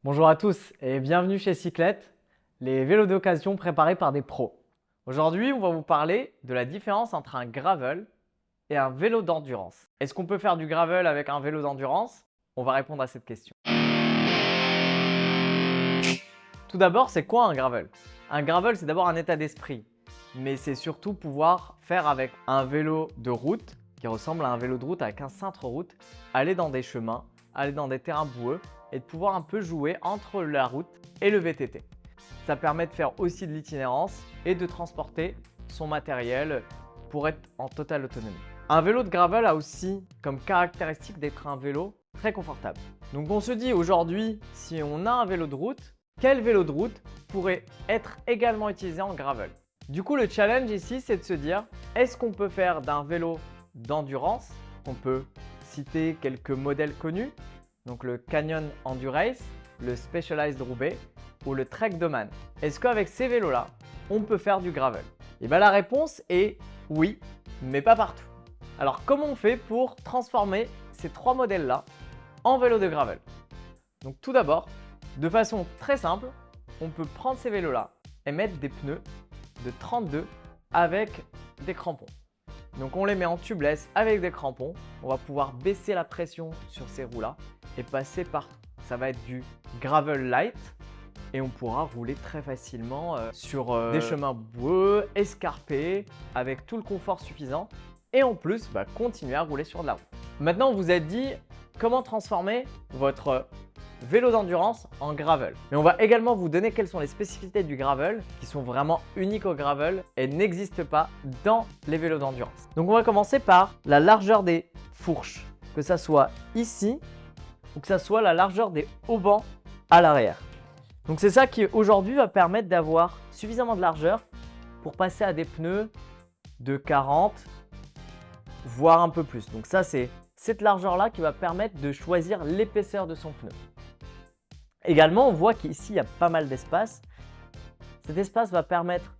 Bonjour à tous et bienvenue chez Cyclette, les vélos d'occasion préparés par des pros. Aujourd'hui, on va vous parler de la différence entre un gravel et un vélo d'endurance. Est-ce qu'on peut faire du gravel avec un vélo d'endurance? On va répondre à cette question. Tout d'abord, c'est quoi un gravel? Un gravel, c'est d'abord un état d'esprit, mais c'est surtout pouvoir faire avec un vélo de route qui ressemble à un vélo de route avec un cintre route, aller dans des chemins, aller dans des terrains boueux et de pouvoir un peu jouer entre la route et le VTT. Ça permet de faire aussi de l'itinérance et de transporter son matériel pour être en totale autonomie. Un vélo de gravel a aussi comme caractéristique d'être un vélo très confortable. Donc on se dit aujourd'hui, si on a un vélo de route, quel vélo de route pourrait être également utilisé en gravel? Du coup, le challenge ici, c'est de se dire, est-ce qu'on peut faire d'un vélo d'endurance? On peut citer quelques modèles connus, donc le Canyon Endurace, le Specialized Roubaix ou le Trek Doman. Est-ce qu'avec ces vélos-là, on peut faire du gravel? Et bien la réponse est oui, mais pas partout. Alors comment on fait pour transformer ces trois modèles-là en vélo de gravel? Donc tout d'abord, de façon très simple, on peut prendre ces vélos-là et mettre des pneus de 32 avec des crampons. Donc on les met en tubeless avec des crampons. On va pouvoir baisser la pression sur ces roues-là et passer partout. Ça va être du gravel light et on pourra rouler très facilement sur des chemins boueux, escarpés, avec tout le confort suffisant et en plus continuer à rouler sur de la route. Maintenant, on vous a dit comment transformer votre vélo d'endurance en gravel. Mais on va également vous donner quelles sont les spécificités du gravel qui sont vraiment uniques au gravel et n'existent pas dans les vélos d'endurance. Donc on va commencer par la largeur des fourches, que ça soit ici ou que ça soit la largeur des haubans à l'arrière. Donc c'est ça qui aujourd'hui va permettre d'avoir suffisamment de largeur pour passer à des pneus de 40 voire un peu plus. Donc ça, c'est cette largeur-là qui va permettre de choisir l'épaisseur de son pneu. Également, on voit qu'ici, il y a pas mal d'espace. Cet espace va permettre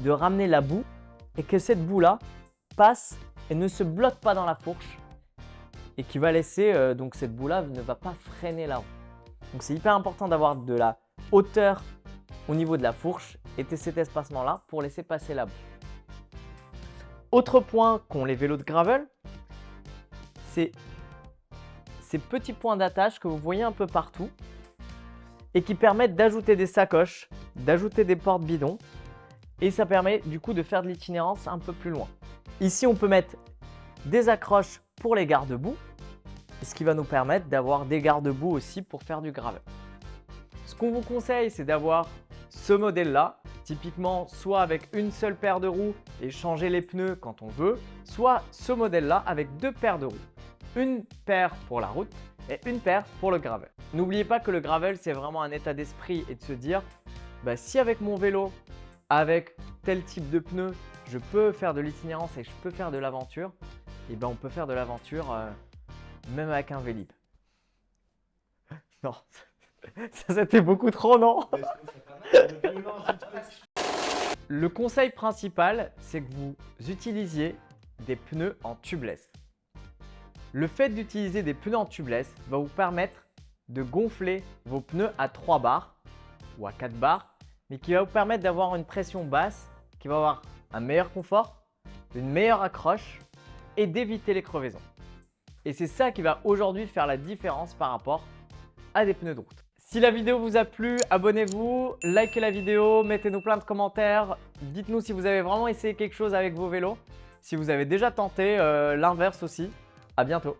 de ramener la boue et que cette boue-là passe et ne se bloque pas dans la fourche et qui va laisser, donc cette boue-là ne va pas freiner la roue. Donc c'est hyper important d'avoir de la hauteur au niveau de la fourche et de cet espacement-là pour laisser passer la boue. Autre point qu'ont les vélos de gravel, c'est ces petits points d'attache que vous voyez un peu partout et qui permettent d'ajouter des sacoches, d'ajouter des porte-bidons et ça permet du coup de faire de l'itinérance un peu plus loin. Ici, on peut mettre des accroches pour les garde-boue, ce qui va nous permettre d'avoir des garde-boue aussi pour faire du gravel. Ce qu'on vous conseille, c'est d'avoir ce modèle-là, typiquement soit avec une seule paire de roues et changer les pneus quand on veut, soit ce modèle-là avec deux paires de roues. Une paire pour la route et une paire pour le gravel. N'oubliez pas que le gravel, c'est vraiment un état d'esprit et de se dire si avec mon vélo, avec tel type de pneus, je peux faire de l'itinérance et je peux faire de l'aventure, et on peut faire de l'aventure même avec un Vélib. Non, ça c'était beaucoup trop, non? Le conseil principal, c'est que vous utilisiez des pneus en tubeless. Le fait d'utiliser des pneus en tubeless va vous permettre de gonfler vos pneus à 3 bars ou à 4 bars, mais qui va vous permettre d'avoir une pression basse, qui va avoir un meilleur confort, une meilleure accroche et d'éviter les crevaisons. Et c'est ça qui va aujourd'hui faire la différence par rapport à des pneus de route. Si la vidéo vous a plu, abonnez-vous, likez la vidéo, mettez-nous plein de commentaires. Dites-nous si vous avez vraiment essayé quelque chose avec vos vélos, si vous avez déjà tenté l'inverse aussi. À bientôt.